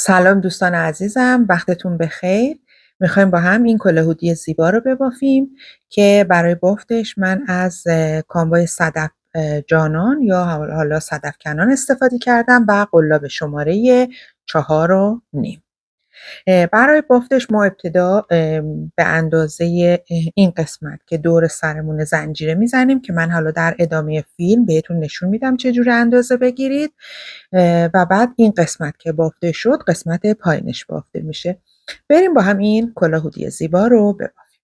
سلام دوستان عزیزم، وقتتون بخیر. میخوایم با هم این کلاه هودی زیبا رو ببافیم که برای بافتش من از کاموای صدف جانان یا حالا صدف کنان استفاده کردم و قلاب شماره 4.5. برای بافتش ما ابتدا به اندازه این قسمت که دور سرمون زنجیره میزنیم که من حالا در ادامه فیلم بهتون نشون میدم چجور اندازه بگیرید و بعد این قسمت که بافته شد قسمت پایینش بافته میشه. بریم با هم این کلاه هودی زیبا رو ببافیم.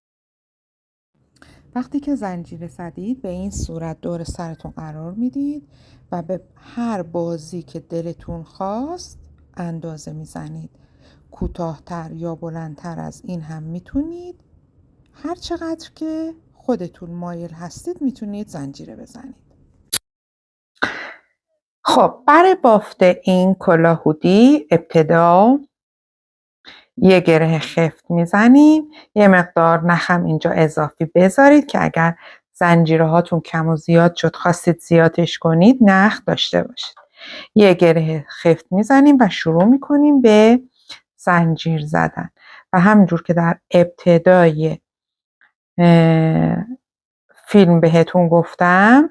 وقتی که زنجیره زدید به این صورت دور سرتون قرار میدید و به هر بازی که دلتون خواست اندازه میزنید. کوتاه‌تر یا بلندتر از این هم میتونید. هر چقدر که خودتون مایل هستید میتونید زنجیره بزنید. خب برای بافت این کلاه هودی ابتدا یه گره خفت میزنیم. یه مقدار نخم اینجا اضافی بذارید که اگر زنجیره هاتون کم و زیاد شد خواستید زیادش کنید نخ داشته باشید. یه گره خفت میزنیم و شروع میکنیم به زنجیر زدن و همینجور که در ابتدای فیلم بهتون گفتم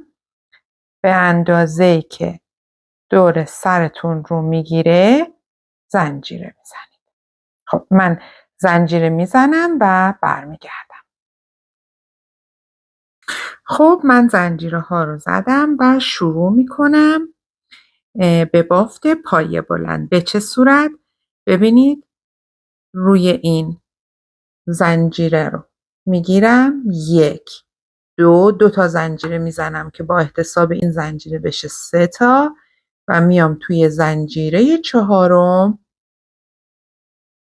به اندازه‌ای که دور سرتون رو میگیره زنجیره میزنید. خب من زنجیره میزنم و برمیگردم. خب من زنجیره ها رو زدم و شروع میکنم به بافت پایه بلند. به چه صورت؟ ببینید روی این زنجیره رو میگیرم 1 2 تا زنجیره میزنم که با احتساب این زنجیره بشه 3 تا و میام توی زنجیره 4م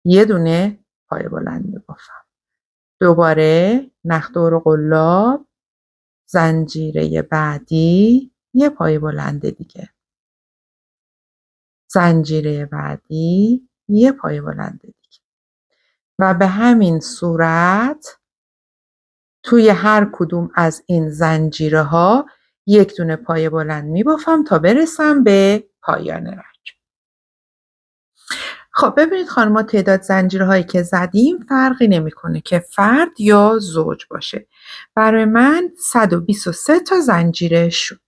یه دونه پایه بلند میبافم. دوباره نخ دور قلاب، زنجیره بعدی، یه پایه بلند دیگه، زنجیره بعدی، یه پایه بلند دیگه و به همین صورت توی هر کدوم از این زنجیره ها یک دونه پایه بلند میبافم تا برسم به پایان رنگ. خب ببینید خانم‌ها تعداد زنجیره هایی که زدیم فرقی نمیکنه که فرد یا زوج باشه. برای من 123 تا زنجیره شد.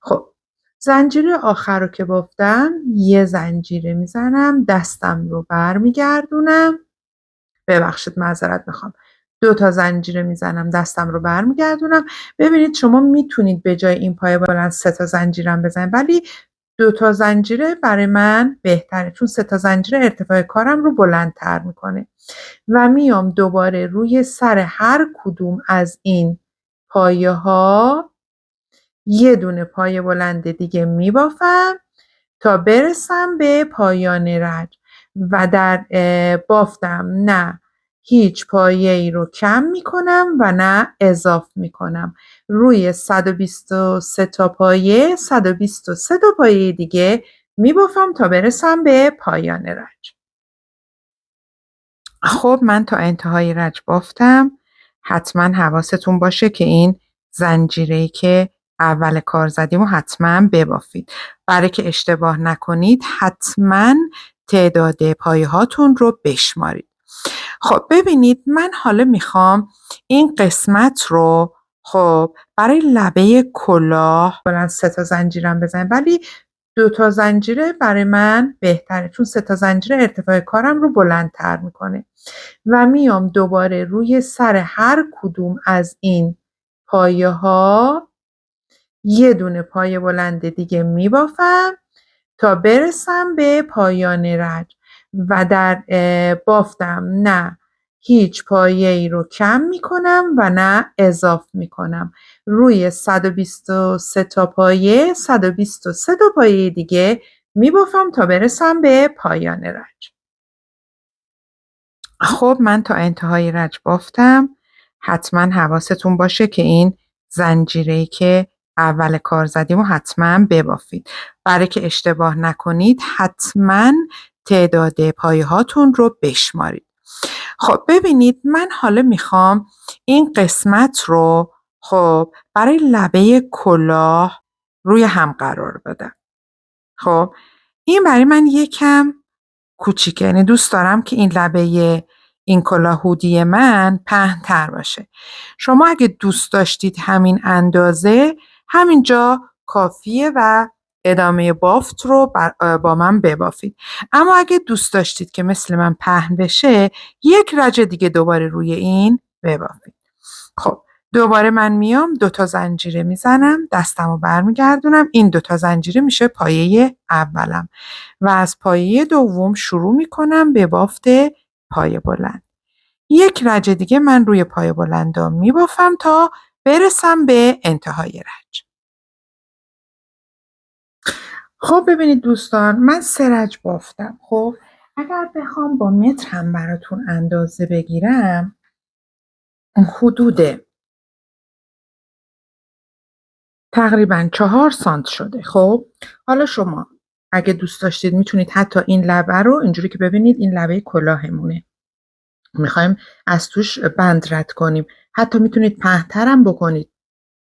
خب زنجیره آخر رو که بافتم یه زنجیره میزنم، دستم رو برمیگردونم، ببخشید معذرت میخوام، 2 تا زنجیره میزنم، دستم رو برمیگردونم. ببینید شما میتونید به جای این پایه بلند 3 تا زنجیرم بزنید، ولی 2 تا زنجیره برای من بهتره چون 3 تا زنجیره ارتفاع کارم رو بلندتر میکنه و میام دوباره روی سر هر کدوم از این پایه ها یه دونه پایه بلند دیگه میبافم تا برسم به پایان رج و در بافتم نه هیچ پایه ای رو کم میکنم و نه اضاف میکنم. روی 123 تا پایه 123 تا پایه دیگه میبافم تا برسم به پایان رج. خب من تا انتهای رج بافتم. حتما حواستون باشه که این زنجیره‌ای که اول کار زدیم و حتما ببافید. برای که اشتباه نکنید حتما تعداد پایه هاتون رو بشمارید. خب ببینید من حالا میخوام این قسمت رو خب برای لبه کلاه بلند 3 تا زنجیرم بزنم، ولی 2 تا زنجیره برای من بهتره چون 3 تا زنجیره ارتفاع کارم رو بلندتر میکنه و میام دوباره روی سر هر کدوم از این پایه ها یه دونه پایه بلند دیگه میبافم تا برسم به پایان رج و در بافتم نه هیچ پایه ای رو کم میکنم و نه اضاف میکنم. روی 123 تا پایه 123 تا پایه دیگه میبافم تا برسم به پایان رج. خب من تا انتهای رج بافتم. حتما حواستون باشه که این زنجیره‌ای که اول کار زدیم و حتما ببافید. برای که اشتباه نکنید حتما تعداد پایه هاتون رو بشمارید. خب ببینید من حالا میخوام این قسمت رو خب برای لبه کلاه روی هم قرار بدم. خب این برای من یکم کوچیکه، یعنی دوست دارم که این لبه این کلاه هودی من پهن‌تر باشه. شما اگه دوست داشتید همین اندازه همینجا کافیه و ادامه بافت رو با من ببافید. اما اگه دوست داشتید که مثل من پهن بشه یک رج دیگه دوباره روی این ببافید. خب دوباره من میام 2 زنجیره میزنم، دستمو برمیگردونم، این 2 زنجیره میشه پایه اولم و از پایه دوم شروع میکنم به بافت پایه بلند. یک رج دیگه من روی پایه بلندام میبافم تا برسم به انتهای رج. خب ببینید دوستان، من 3 رج بافتم. خب اگر بخوام با متر هم براتون اندازه بگیرم حدود تقریبا 4 سانت شده. خب حالا شما اگه دوست داشتید میتونید حتی این لبه رو اینجوری که ببینید این لبه کلاهمونه، میخوایم از توش بند رد کنیم، حتی میتونید پهن‌ترم بکنید،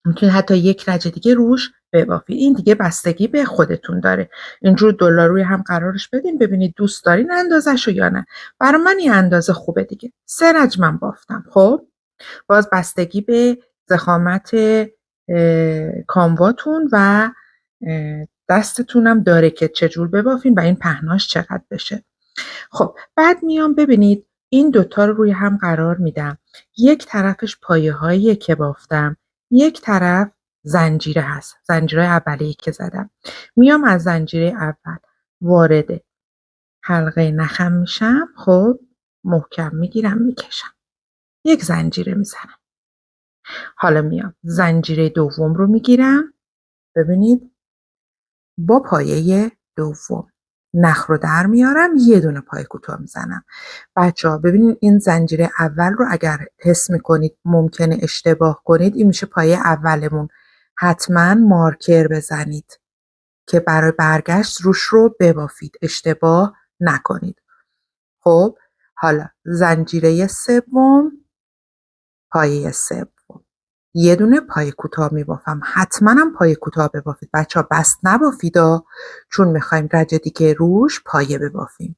میتونید حتی یک رج دیگه روش ببافید. این دیگه بستگی به خودتون داره. اینجور دولا روی هم قرارش بدین ببینید دوست دارین اندازه‌شو یا نه. برای من این اندازه خوبه دیگه. 3 رج من بافتم. خب باز بستگی به ضخامت کامواتون و دستتونم داره که چجور ببافین و این پهناش چقدر بشه. خب بعد میام ببینید این 2 رو روی هم قرار میدم. یک طرفش پایه هایی که بافتم، یک طرف زنجیره هست، زنجیره اولیه که زدم. میام از زنجیره اول وارد حلقه نخم میشم. خب محکم میگیرم میکشم، یک زنجیره میزنم. حالا میام زنجیره دوم رو میگیرم، ببینید با پایه دوم نخ رو در میارم، یه دونه پای کوتاه میزنم. بچه‌ها ببینید این زنجیره اول رو اگر حس میکنید ممکنه اشتباه کنید، این میشه پایه اولمون، حتما مارکر بزنید که برای برگشت روش رو ببافید، اشتباه نکنید. خب حالا زنجیره سوم، پایه سوم، یه دونه پای کوتاه میبافم. حتما هم پای کوتاه ببافید بچه ها، بست نبافید چون میخوایم رج دیگه روش پایه ببافیم.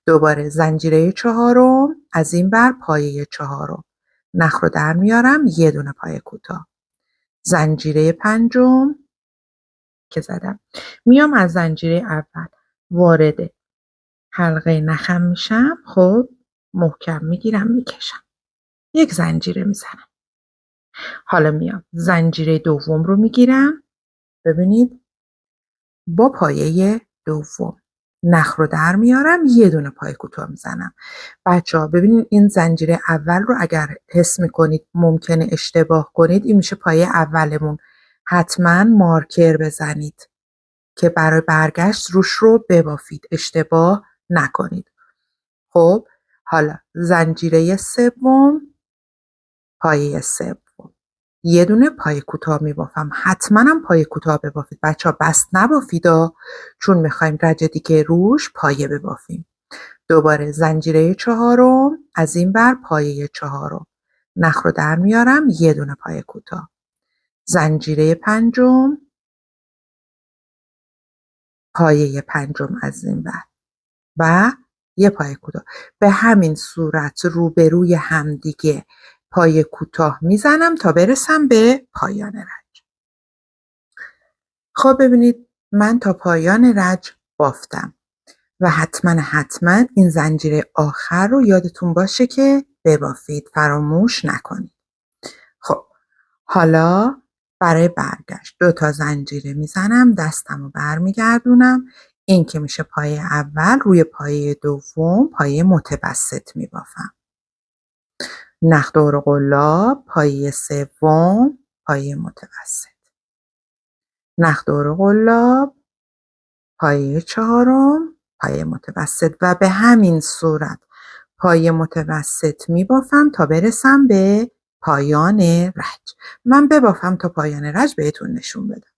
دوباره زنجیره چهارم، از این بر پایه چهارم، نخ رو در میارم، یه دونه پای کوتاه. زنجیره پنجم که زدم، میام از زنجیره اول وارد حلقه نخم میشم. خب محکم میگیرم میکشم، یک زنجیره میزنم. حالا میام زنجیره دوم رو میگیرم، ببینید با پایه دوم نخ رو در میارم، یه دونه پای کوتاه میزنم. بچه‌ها ببینید این زنجیره اول رو اگر حس میکنید ممکنه اشتباه کنید، این میشه پایه اولمون، حتما مارکر بزنید که برای برگشت روش رو ببافید، اشتباه نکنید. خب حالا زنجیره سوم، پایه سوم، یه دونه پای کوتاه میبافم. حتما هم پای کوتاه ببافید بچه ها، بست نبافید چون میخوایم رج دیگه روش پایه ببافیم. دوباره زنجیره چهارم، از این بر پایه چهارم، نخ رو در میارم، یه دونه پای کوتاه. زنجیره پنجم، پایه پنجم از این بر و یه پای کوتاه. به همین صورت روبروی همدیگه پای کوتاه میزنم تا برسم به پایان رج. خب ببینید من تا پایان رج بافتم و حتما این زنجیره آخر رو یادتون باشه که ببافید، فراموش نکنید. خب حالا برای برگشت 2 زنجیره میزنم، دستم رو برمیگردونم، این که میشه پایه اول، روی پایه دوم پایه متوسط میبافم. نخ دور قلاب، پایه سوم، پایه متوسط، نخ دور قلاب، پایه چهارم، پایه متوسط و به همین صورت پایه متوسط میبافم تا برسم به پایان رج. من ببافم تا پایان رج بهتون نشون بدم.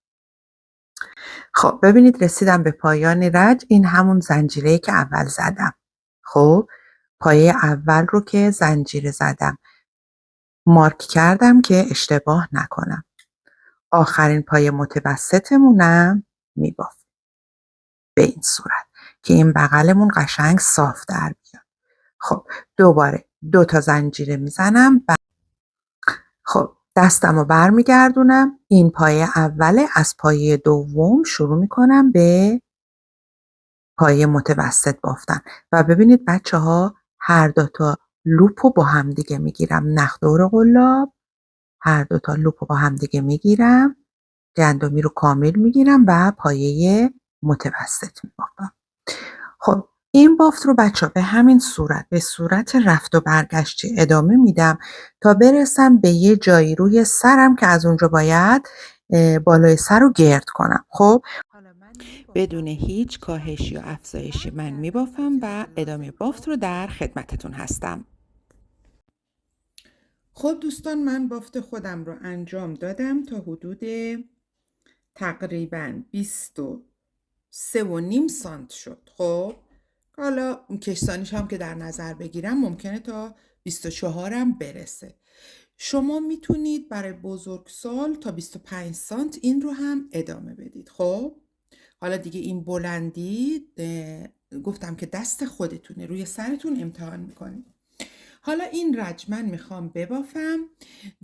خب ببینید رسیدم به پایان رج، این همون زنجیره که اول زدم. خب پایه اول رو که زنجیره زدم مارک کردم که اشتباه نکنم. آخرین پایه متوسطمونم میبافم به این صورت که این بغلمون قشنگ صاف در بیاد. خب دوباره 2 تا زنجیره میزنم. خب دستمو برمیگردونم، این پایه اوله، از پایه دوم شروع میکنم به پایه متوسط بافتن و ببینید بچه‌ها هر 2 تا لوپو با هم دیگه میگیرم، نخ دور قلاب، هر 2 تا لوپو با هم دیگه میگیرم، گندمی رو کامل میگیرم و پایه متوسط میبافم. خب این بافت رو بچه‌ها به همین صورت، به صورت رفت و برگشتی ادامه میدم تا برسم به یه جایی روی سرم که از اونجا باید بالای سر رو گرد کنم. خب بدون هیچ کاهش یا افزایشی من میبافم و ادامه بافت رو در خدمتتون هستم. خب دوستان، من بافت خودم رو انجام دادم تا حدود تقریباً 23.5 سانت شد. خب حالا کشسانیش هم که در نظر بگیرم ممکنه تا 24 هم برسه. شما میتونید برای بزرگسال تا 25 سانت این رو هم ادامه بدید. خب حالا دیگه این بلندی گفتم که دست خودتونه، روی سرتون امتحان میکنید. حالا این رج من میخوام ببافم،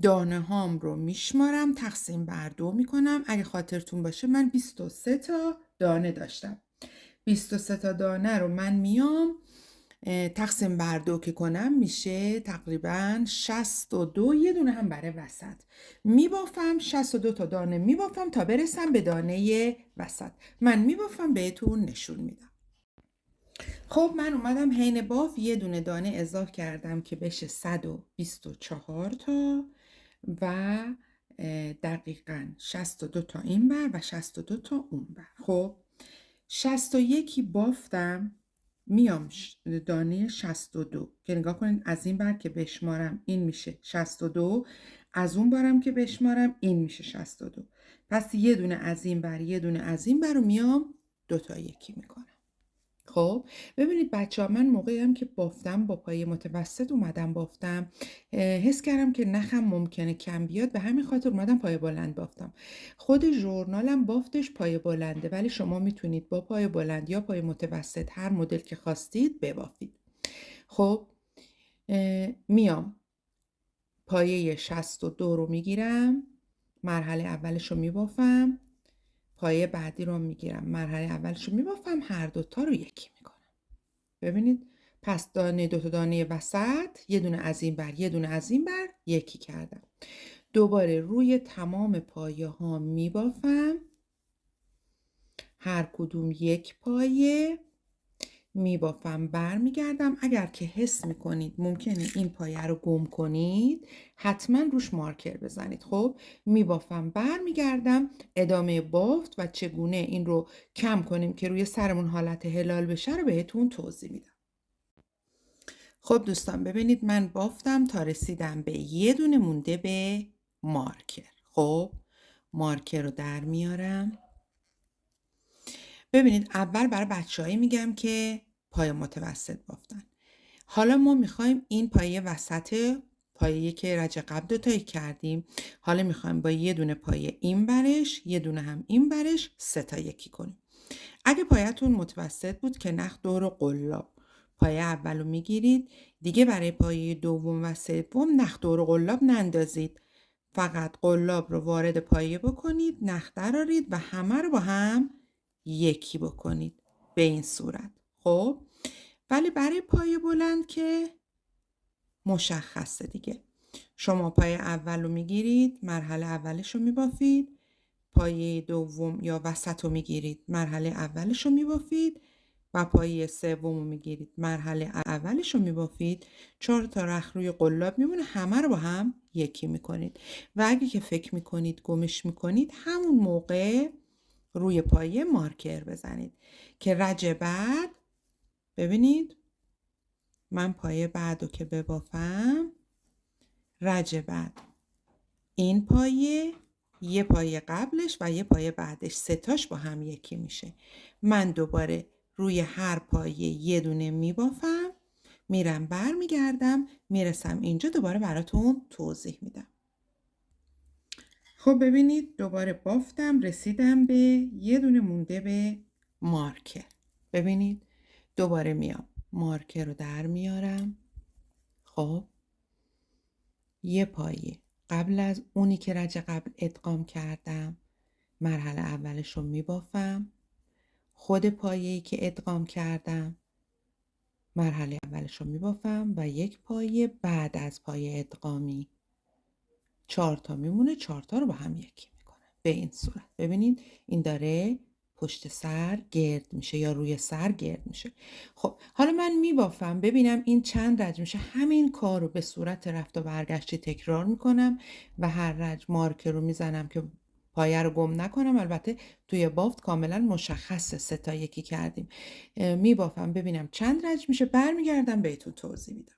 دانه هام رو میشمارم، تقسیم بر 2 میکنم. اگه خاطرتون باشه من 23 تا دانه داشتم. 23 تا دانه رو من میام تقسیم بر 2 که کنم میشه تقریبا 62، یه دونه هم برای وسط میبافم. 62 تا دانه میبافم تا برسم به دانه وسط. من میبافم بهتون نشون میدم. خب من اومدم حین باف یه دونه دانه اضافه کردم که بشه 124 تا و دقیقاً 62 تا این بر و 62 تا اون بر. خب 61 بافتم، میام دانه 62 که نگاه کنید از این بر که بشمارم این میشه 62، از اون برم که بشمارم این میشه 62. پس یه دونه از این بر یه دونه از این بر رو میام 2 تا یکی میکنم. خب ببینید بچه ها، من موقعی هم که بافتم با پایه متوسط اومدم بافتم، حس کردم که نخم ممکنه کم بیاد، به همین خاطر اومدم پایه بلند بافتم. خود ژورنالم بافتش پایه بلنده، ولی شما میتونید با پایه بلند یا پایه متوسط هر مدل که خواستید ببافید. خب میام پایه 62 رو میگیرم، مرحله اولش رو میبافم، پایه بعدی رو میگیرم، مرحله اولش رو میبافم، هر دوتا رو یکی میکنم. ببینید پس دانه 2 تا دانه وسط، یه دونه از این بر یه دونه از این بر یکی کردم. دوباره روی تمام پایه ها میبافم، هر کدوم یک پایه میبافم، برمیگردم. اگر که حس میکنید ممکنه این پایه رو گم کنید، حتما روش مارکر بزنید. خب میبافم، برمیگردم، ادامه بافت و چگونه این رو کم کنیم که روی سرمون حالت هلال بشه رو بهتون توضیح میدم. خب دوستان ببینید من بافتم تا رسیدم به یه دونه مونده به مارکر. خب مارکر رو در میارم. ببینید اول برای بچه‌هایی میگم که پایه متوسط بافتن. حالا ما میخوایم این پایه وسط، پایه که رج قبل 2 تایی کردیم، حالا میخوایم با یه دونه پایه این برش یه دونه هم این برش 3 تا یکی کنیم. اگه پایه‌تون متوسط بود که نخ دور قلاب، پایه اول رو میگیرید، دیگه برای پایه دوم و سوم نخ دور قلاب نندازید، فقط قلاب رو وارد پایه بکنید، نخ درارید و همه رو با هم یکی بکنید به این صورت. خب ولی برای پایه بلند که مشخصه دیگه، شما پایه اول رو میگیرید، مرحله اولش رو میبافید، پایه دوم یا وسط رو میگیرید، مرحله اولش رو میبافید و پایه سوم رو میگیرید، مرحله اولش رو میبافید. 4 تا رخ روی قلاب میمونه، همه رو با هم یکی میکنید و اگه که فکر میکنید گمش میکنید، همون موقع روی پایه مارکر بزنید که رج بعد، ببینید من پایه بعد رو که ببافم، رج بعد این پایه، یه پایه قبلش و یه پایه بعدش، 3 تاش با هم یکی میشه. من دوباره روی هر پایه یه دونه میبافم، میرم برمیگردم، میرسم اینجا دوباره براتون توضیح میدم. خب ببینید دوباره بافتم، رسیدم به یه دونه مونده به مارکر. ببینید دوباره میام مارکر رو در میارم. خب یه پایه قبل از اونی که رج قبل ادغام کردم مرحله اولش رو میبافم، خود پایه‌ای که ادغام کردم مرحله اولش رو میبافم و یک پایه بعد از پایه ادغامی 4 تا میمونه، 4 تا رو با هم یکی میکنم به این صورت. ببینید این داره پشت سر گرد میشه یا روی سر گرد میشه. خب حالا من میبافم ببینم این چند رج میشه. همین کار رو به صورت رفت و برگشتی تکرار میکنم و هر رج مارکر رو میزنم که پایه رو گم نکنم. البته توی بافت کاملا مشخصه 3 تا یکی کردیم. میبافم ببینم چند رج میشه، برمیگردم بهتون توضیح میدم.